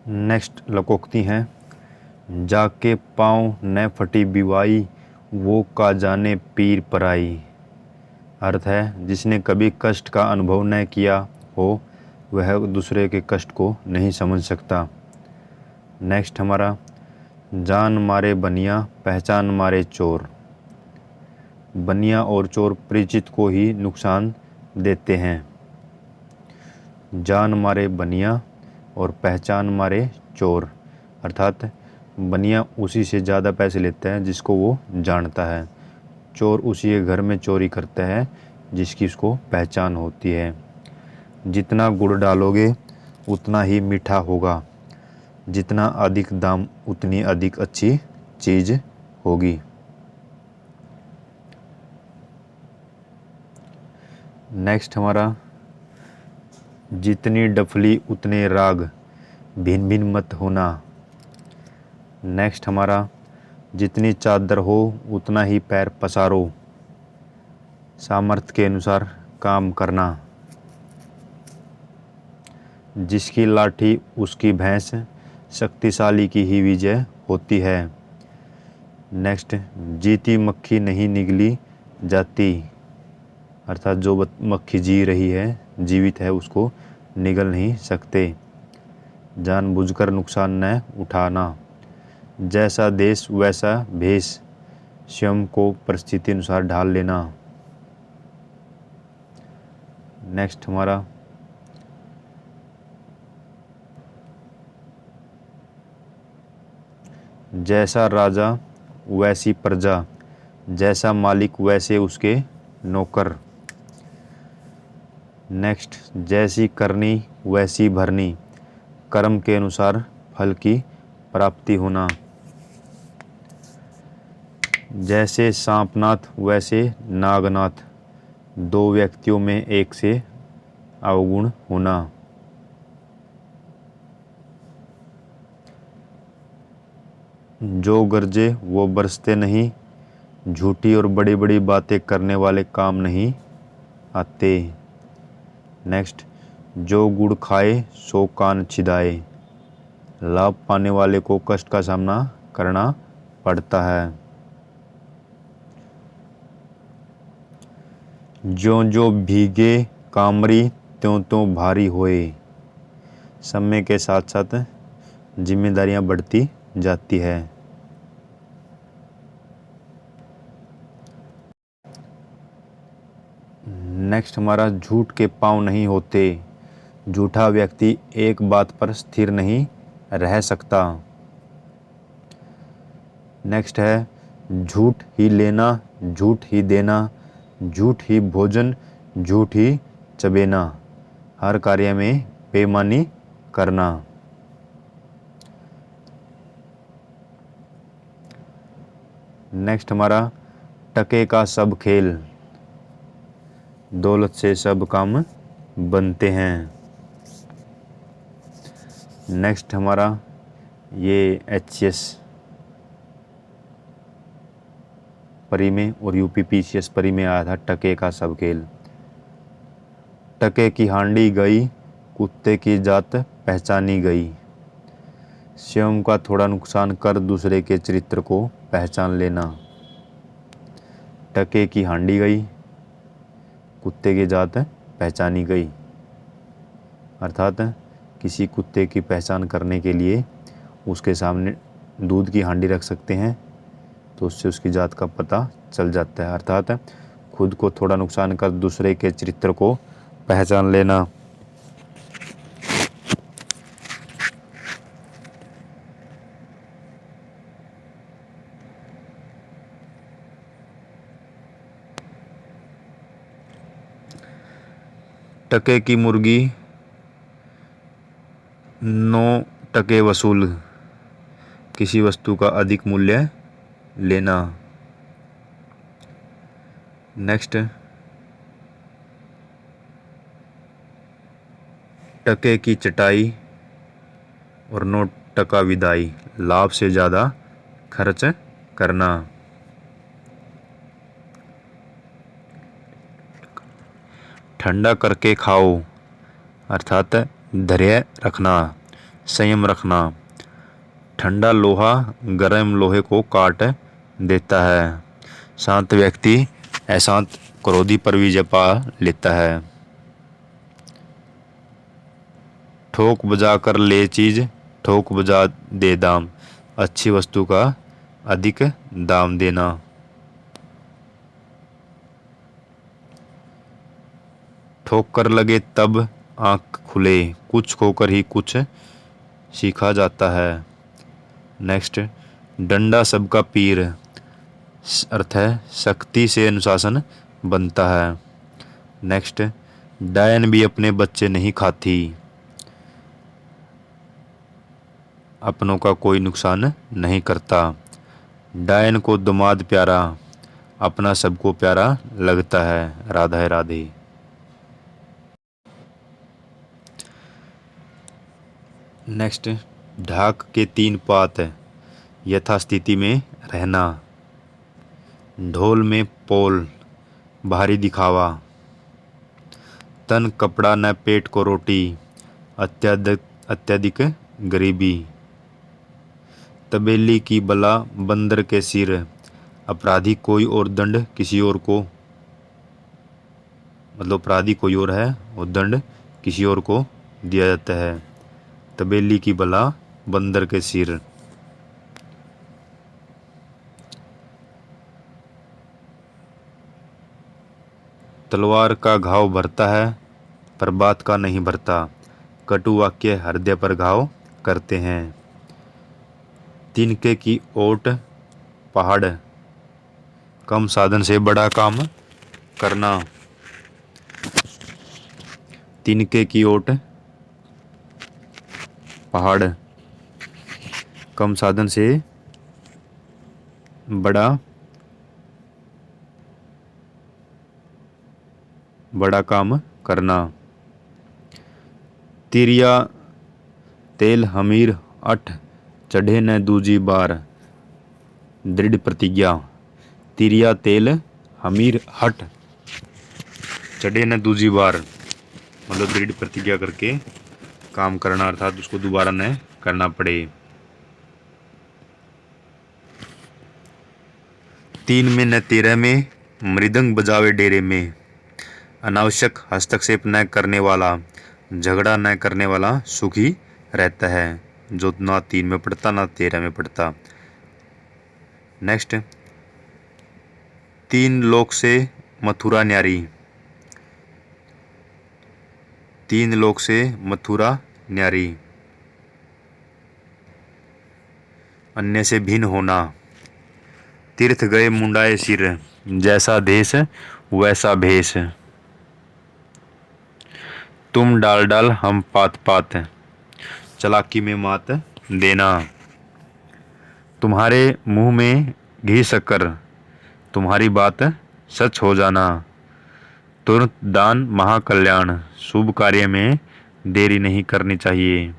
Next लोकोक्ति हैं, जाके पाँव न फटी बिवाई, वो का जाने पीर पराई। अर्थ है, जिसने कभी कष्ट का अनुभव न किया हो वह दूसरे के कष्ट को नहीं समझ सकता। नेक्स्ट हमारा, जान मारे बनिया पहचान मारे चोर। बनिया और चोर परिचित को ही नुकसान देते हैं। जान मारे बनिया और पहचान मारे चोर, अर्थात बनिया उसी से ज़्यादा पैसे लेता है जिसको वो जानता है, चोर उसी के घर में चोरी करता है जिसकी उसको पहचान होती है। जितना गुड़ डालोगे उतना ही मीठा होगा, जितना अधिक दाम उतनी अधिक अच्छी चीज़ होगी। नेक्स्ट हमारा, जितनी डफली उतने राग, भिन्न भिन्न मत होना। नेक्स्ट हमारा, जितनी चादर हो उतना ही पैर पसारो, सामर्थ्य के अनुसार काम करना। जिसकी लाठी उसकी भैंस, शक्तिशाली की ही विजय होती है। नेक्स्ट, जीती मक्खी नहीं निगली जाती, अर्थात जो मक्खी जी रही है, जीवित है, उसको निगल नहीं सकते। जानबूझकर नुकसान न उठाना। जैसा देश वैसा भेष, स्वयं को परिस्थिति अनुसार ढाल लेना। नेक्स्ट हमारा, जैसा राजा वैसी प्रजा, जैसा मालिक वैसे उसके नौकर। नेक्स्ट, जैसी करनी वैसी भरनी, कर्म के अनुसार फल की प्राप्ति होना। जैसे सांपनाथ वैसे नागनाथ, दो व्यक्तियों में एक से अवगुण होना। जो गरजे वो बरसते नहीं, झूठी और बड़ी बड़ी बातें करने वाले काम नहीं आते। नेक्स्ट, जो गुड़ खाए सो कान छिदाए, लाभ पाने वाले को कष्ट का सामना करना पड़ता है। ज्यों ज्यों भीगे कामरी त्यों त्यों भारी होए, समय के साथ साथ जिम्मेदारियां बढ़ती जाती है। नेक्स्ट हमारा, झूठ के पांव नहीं होते, झूठा व्यक्ति एक बात पर स्थिर नहीं रह सकता। नेक्स्ट है, झूठ ही लेना झूठ ही देना, झूठ ही भोजन झूठ ही चबेना, हर कार्य में बेईमानी करना। नेक्स्ट हमारा, टके का सब खेल, दौलत से सब काम बनते हैं। नेक्स्ट हमारा, ये HCS परी में और UPPCS परी में आया था, टके का सब खेल। टके की हांडी गई, कुत्ते की जात पहचानी गई, स्वयं का थोड़ा नुकसान कर दूसरे के चरित्र को पहचान लेना। टके की हांडी गई, कुत्ते की जात पहचानी गई, अर्थात किसी कुत्ते की पहचान करने के लिए उसके सामने दूध की हांडी रख सकते हैं तो उससे उसकी जात का पता चल जाता है, अर्थात खुद को थोड़ा नुकसान कर दूसरे के चरित्र को पहचान लेना। टके की मुर्गी 9 टके वसूल, किसी वस्तु का अधिक मूल्य लेना। नेक्स्ट, टके की चटाई और 9 टका विदाई, लाभ से ज़्यादा खर्च करना। ठंडा करके खाओ, अर्थात धैर्य रखना, संयम रखना। ठंडा लोहा गर्म लोहे को काट देता है। शांत व्यक्ति अशांत क्रोधी पर विजय पा लेता है। ठोक बजा कर ले चीज, ठोक बजा दे दाम। अच्छी वस्तु का अधिक दाम देना। ठोक कर लगे तब आंख खुले, कुछ खोकर ही कुछ सीखा जाता है। नेक्स्ट, डंडा सबका पीर, अर्थ है शक्ति से अनुशासन बनता है। नेक्स्ट, डायन भी अपने बच्चे नहीं खाती, अपनों का कोई नुकसान नहीं करता। डायन को दामाद प्यारा, अपना सबको प्यारा लगता है। राधे राधे। नेक्स्ट, ढाक के 3 पात, यथास्थिति में रहना। ढोल में पोल, भारी दिखावा। तन कपड़ा न पेट को रोटी, अत्यधिक गरीबी। तबेली की बला बंदर के सिर, अपराधी कोई और दंड किसी और को, मतलब अपराधी कोई और है और दंड किसी और को दिया जाता है। तबेली की बला बंदर के सिर। तलवार का घाव भरता है पर बात का नहीं भरता। कटु वाक्य हृदय पर घाव करते हैं। तिनके की ओट पहाड़, कम साधन से बड़ा काम करना। तिनके की ओट पहाड़, कम साधन से बड़ा काम करना। तिरिया तेल हमीर अठ, चढ़े न दूजी बार। दृढ़ प्रतिज्ञा। तिरिया तेल हमीर हट, चढ़े न दूजी बार, मतलब दृढ़ प्रतिज्ञा करके काम करना, अर्थात उसको दोबारा न करना पड़े। 3 में न 13 में, मृदंग बजावे डेरे में। अनावश्यक हस्तक्षेप न करने वाला, झगड़ा न करने वाला सुखी रहता है, जो ना 3 में पड़ता ना 13 में पड़ता। नेक्स्ट, 3 लोक से मथुरा न्यारी। 3 लोक से मथुरा न्यारी। अन्य से भिन्न होना। तीर्थ गए मुंडाए सिर, जैसा देश वैसा भेष। तुम डाल डाल हम पात पात, चालाकी में मात देना। तुम्हारे मुंह में घी शक्कर, तुम्हारी बात सच हो जाना। तुरंत दान महाकल्याण, शुभ कार्य में देरी नहीं करनी चाहिए।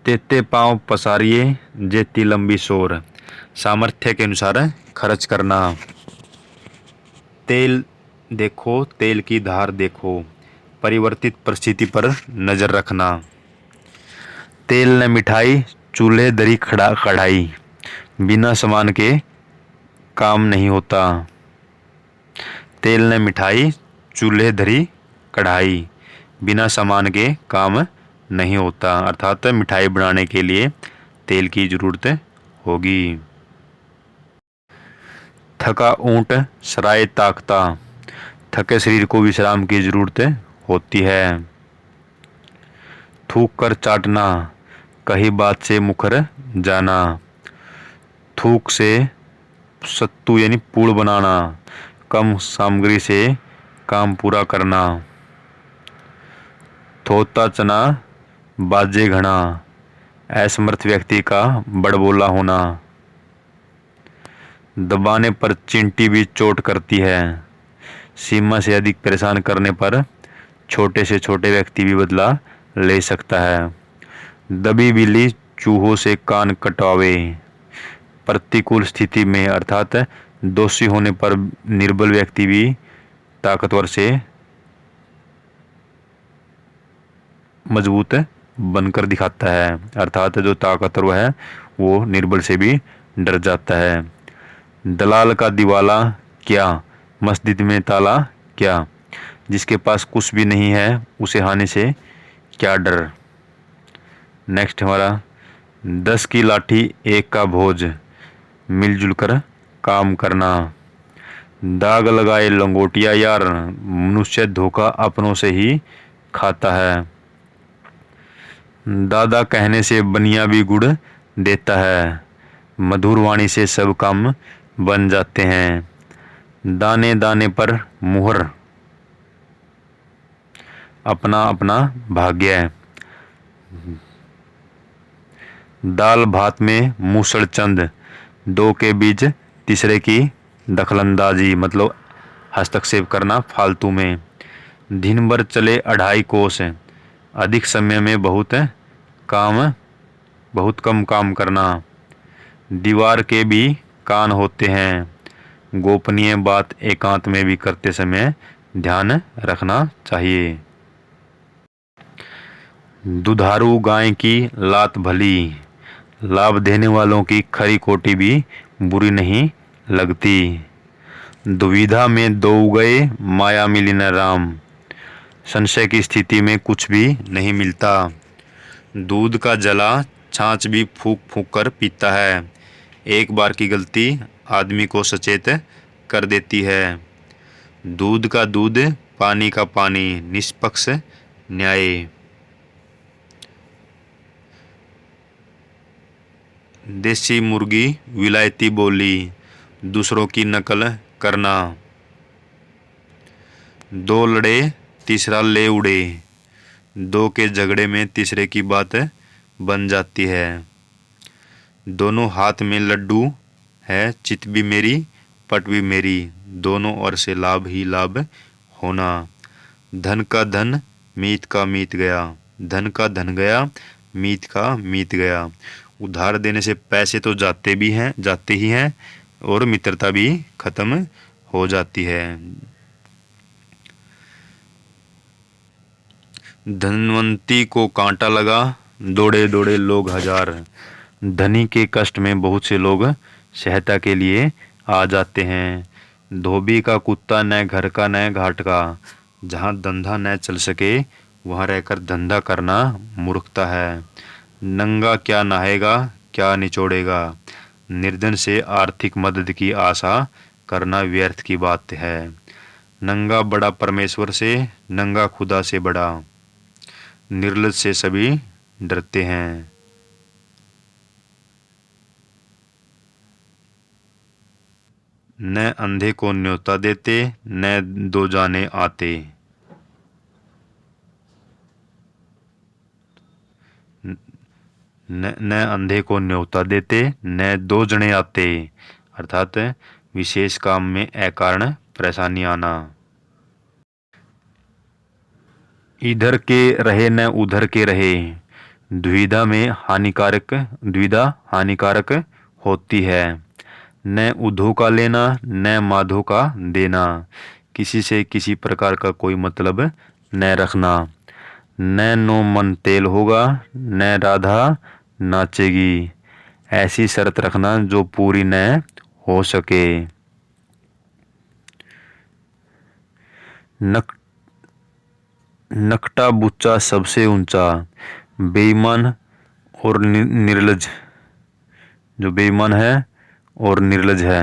तेते पांव पसारिए जेती लंबी शोर, सामर्थ्य के अनुसार खर्च करना। तेल देखो तेल की धार देखो, परिवर्तित परिस्थिति पर नजर रखना। तेल न मिठाई चूल्हे दरी कढ़ाई, बिना सामान के काम नहीं होता। तेल न मिठाई चूल्हे धरी कढ़ाई, बिना सामान के काम नहीं होता, अर्थात मिठाई बनाने के लिए तेल की जरूरत होगी। थका ऊंट सराय ताकता, थके शरीर को विश्राम की जरूरत होती है। थूक कर चाटना, कही बात से मुकर जाना। थूक से सत्तू यानी पूड़ बनाना, कम सामग्री से काम पूरा करना। थोता चना बाजे घना, असमर्थ व्यक्ति का बड़बोला होना। दबाने पर चींटी भी चोट करती है, सीमा से अधिक परेशान करने पर छोटे से छोटे व्यक्ति भी बदला ले सकता है। दबी बिल्ली चूहों से कान कटवावे, प्रतिकूल स्थिति में अर्थात दोषी होने पर निर्बल व्यक्ति भी ताकतवर से मजबूत बनकर दिखाता है। अर्थात जो ताकतवर है वो निर्बल से भी डर जाता है। दलाल का दिवाला क्या, मस्जिद में ताला क्या, जिसके पास कुछ भी नहीं है उसे हानि से क्या डर। नेक्स्ट हमारा 10 की लाठी 1 का भोज, मिलजुल कर काम करना। दाग लगाए लंगोटिया यार, मनुष्य धोखा अपनों से ही खाता है। दादा कहने से बनिया भी गुड़ देता है, मधुर वाणी से सब काम बन जाते हैं। दाने दाने पर मुहर, अपना अपना भाग्य है। दाल भात में मूसड़ चंद, 2 के बीच तीसरे की दखलंदाजी, मतलब हस्तक्षेप करना फालतू में। दिन भर चले 2.5 कोस, अधिक समय में बहुत कम काम करना। दीवार के भी कान होते हैं, गोपनीय बात एकांत में भी करते समय ध्यान रखना चाहिए। दुधारू गाय की लात भली, लाभ देने वालों की खरी खोटी भी बुरी नहीं लगती। दुविधा में दो गए, माया मिली न राम, संशय की स्थिति में कुछ भी नहीं मिलता। दूध का जला छाछ भी फूंक फूंक कर पीता है, एक बार की गलती आदमी को सचेत कर देती है। दूध का दूध, पानी का पानी, निष्पक्ष न्याय। देसी मुर्गी विलायती बोली, दूसरों की नकल करना। 2 लड़े तीसरा ले उड़े, 2 के झगड़े में तीसरे की बात बन जाती है। दोनों हाथ में लड्डू है, चित भी मेरी पट भी मेरी, दोनों ओर से लाभ ही लाभ होना। धन का धन मीत का मीत गया, धन का धन गया, मीत का मीत गया। उधार देने से पैसे तो जाते ही हैं और मित्रता भी खत्म हो जाती है। धनवंती को कांटा लगा, दौड़े दौड़े लोग हजार, धनी के कष्ट में बहुत से लोग सहायता के लिए आ जाते हैं। धोबी का कुत्ता न घर का न घाट का, जहाँ धंधा न चल सके वहाँ रहकर धंधा करना मूर्खता है। नंगा क्या नहाएगा क्या निचोड़ेगा, निर्धन से आर्थिक मदद की आशा करना व्यर्थ की बात है। नंगा बड़ा परमेश्वर से, नंगा खुदा से बड़ा, निर्लज से सभी डरते हैं। न अंधे को न्योता देते, न 2 जाने आते। न अंधे को न्योता देते, न 2 जने आते, अर्थात विशेष काम में अकारण परेशानी आना। इधर के रहे न उधर के रहे, द्विधा हानिकारक होती है। न उधो का लेना न माधो का देना, किसी से किसी प्रकार का कोई मतलब न रखना। न नो मन तेल होगा, न राधा नाचेगी, ऐसी शर्त रखना जो पूरी न हो सके। नकटा बुच्चा सबसे ऊंचा, बेईमान और निर्लज, जो बेईमान है और निर्लज है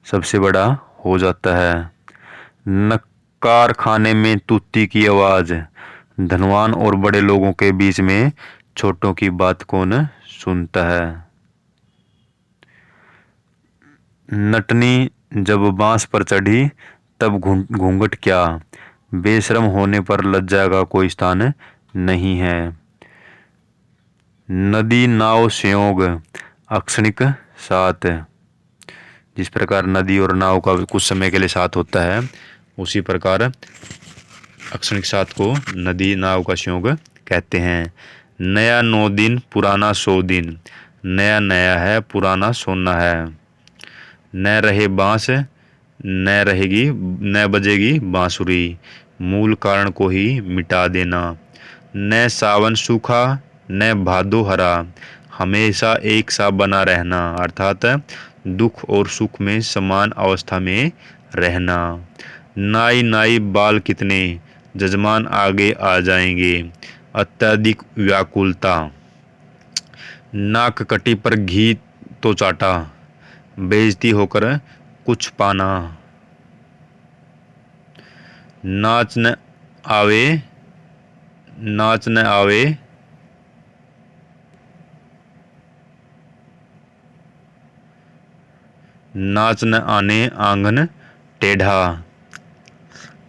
सबसे बड़ा हो जाता है। नकार खाने में तूती की आवाज, धनवान और बड़े लोगों के बीच में छोटों की बात कौन सुनता है। नटनी जब बांस पर चढ़ी तब घूंघट क्या, बेशर्म होने पर लज्जा का कोई स्थान नहीं है। नदी नाव संयोग, अक्षणिक साथ, जिस प्रकार नदी और नाव का कुछ समय के लिए साथ होता है उसी प्रकार अक्षणिक साथ को नदी नाव का संयोग कहते हैं। नया 9 दिन पुराना 100 दिन, नया नया है पुराना सोना है। न रहे बांस न बजेगी बांसुरी, मूल कारण को ही मिटा देना। न सावन सूखा न भादो हरा, हमेशा एक सा बना रहना, अर्थात दुख और सुख में समान अवस्था में रहना। नाई नाई बाल कितने, जजमान आगे आ जाएंगे, अत्यधिक व्याकुलता। नाक कटी पर घी तो चाटा, बेइज्जती होकर कुछ पाना। नाच न आवे, नाच न आवे, नाच न आने आंगन टेढ़ा,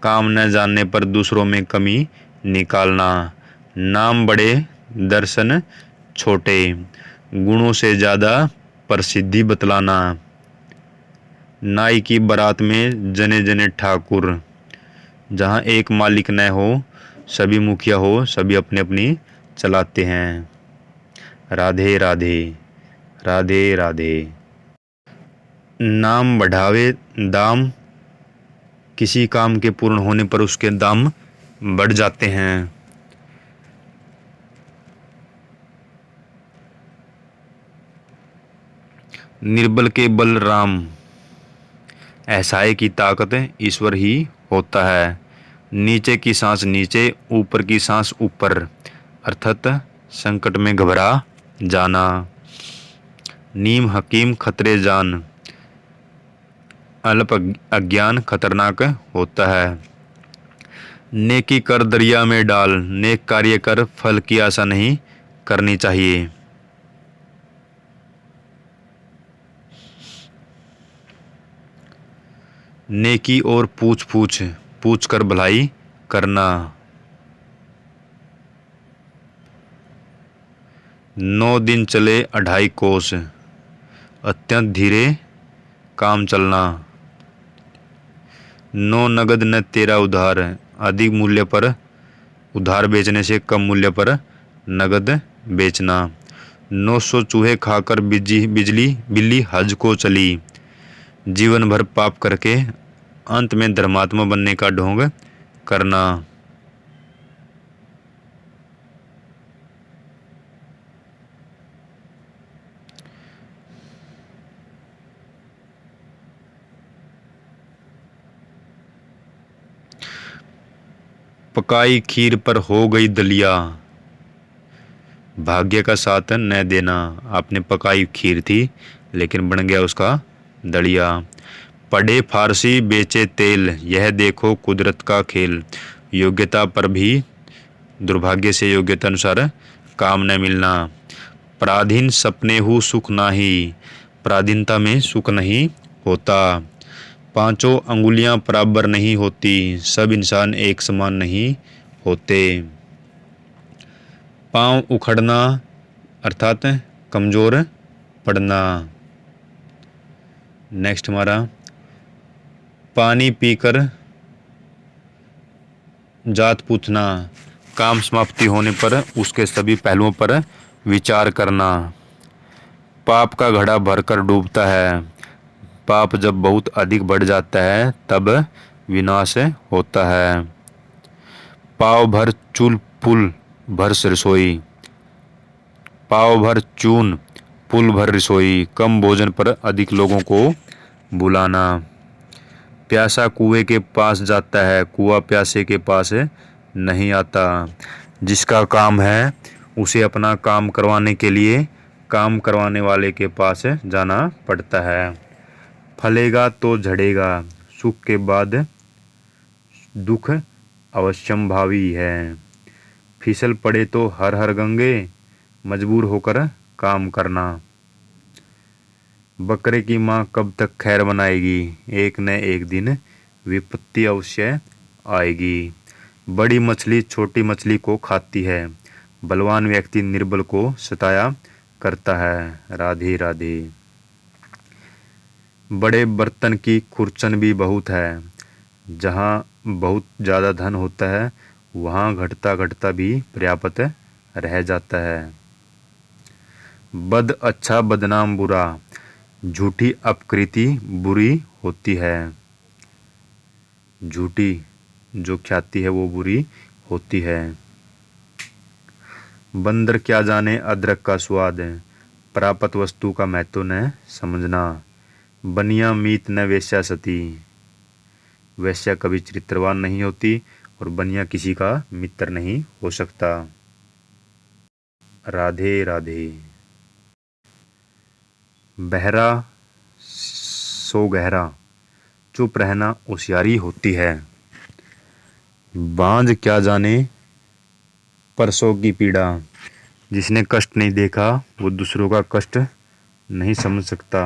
काम न जानने पर दूसरों में कमी निकालना। नाम बड़े दर्शन छोटे, गुणों से ज़्यादा प्रसिद्धि बतलाना। नाई की बारात में जने जने ठाकुर, जहाँ एक मालिक न हो सभी मुखिया हो, सभी अपनी अपनी चलाते हैं। राधे राधे, राधे राधे। नाम बढ़ावे दाम, किसी काम के पूर्ण होने पर उसके दाम बढ़ जाते हैं। निर्बल के बल राम, ऐसाई की ताकत ईश्वर ही होता है। नीचे की सांस नीचे, ऊपर की सांस ऊपर, अर्थात संकट में घबरा जाना। नीम हकीम खतरे जान, अल्प अज्ञान खतरनाक होता है। नेकी कर दरिया में डाल, नेक कार्य कर फल की आशा नहीं करनी चाहिए। नेकी और पूछ पूछ, पूछ कर भलाई करना। 9 दिन चले 2.5 कोस, अत्यंत धीरे काम चलना। 9 नगद न तेरा उधार, अधिक मूल्य पर उधार बेचने से कम मूल्य पर नगद बेचना। 900 चूहे खाकर बिजली बिल्ली हज को चली, जीवन भर पाप करके अंत में धर्मात्मा बनने का ढोंग करना। पकाई खीर पर हो गई दलिया, भाग्य का साथ न देना। आपने पकाई खीर थी लेकिन बन गया उसका दलिया। पढ़े फारसी बेचे तेल, यह देखो कुदरत का खेल। योग्यता पर भी दुर्भाग्य से योग्यता अनुसार काम न मिलना। पराधीन सपने हु सुख नाही, पराधीनता में सुख नहीं होता। 5 अंगुलियां बराबर नहीं होती, सब इंसान एक समान नहीं होते। पाँव उखड़ना, अर्थात कमज़ोर पड़ना। नेक्स्ट हमारा, पानी पीकर जात पूछना, काम समाप्ति होने पर उसके सभी पहलुओं पर विचार करना। पाप का घड़ा भरकर डूबता है, पाप जब बहुत अधिक बढ़ जाता है तब विनाश होता है। पाव भर चूल पुल भर रसोई, पाव भर चून पुल भर रसोई। कम भोजन पर अधिक लोगों को बुलाना। प्यासा कुएं के पास जाता है, कुआं प्यासे के पास नहीं आता। जिसका काम है उसे अपना काम करवाने के लिए काम करवाने वाले के पास जाना पड़ता है। फलेगा तो झड़ेगा, सुख के बाद दुख अवश्यंभावी है। फिसल पड़े तो हर हर गंगे, मजबूर होकर काम करना। बकरे की माँ कब तक खैर बनाएगी, एक न एक दिन विपत्ति अवश्य आएगी। बड़ी मछली छोटी मछली को खाती है, बलवान व्यक्ति निर्बल को सताया करता है। राधे राधे। बड़े बर्तन की खुरचन भी बहुत है, जहाँ बहुत ज़्यादा धन होता है वहाँ घटता घटता भी पर्याप्त रह जाता है। बद अच्छा बदनाम बुरा, झूठी अपकृति बुरी होती है। झूठी जो ख्याति है वो बुरी होती है। बंदर क्या जाने अदरक का स्वाद है, प्राप्त वस्तु का महत्व न समझना। बनिया मीत न वेश्या सती, वेश्या कभी चरित्रवान नहीं होती और बनिया किसी का मित्र नहीं हो सकता। राधे राधे। बहरा सो गहरा, चुप रहना होशियारी होती है। बांझ क्या जाने परसों की पीड़ा, जिसने कष्ट नहीं देखा वो दूसरों का कष्ट नहीं समझ सकता।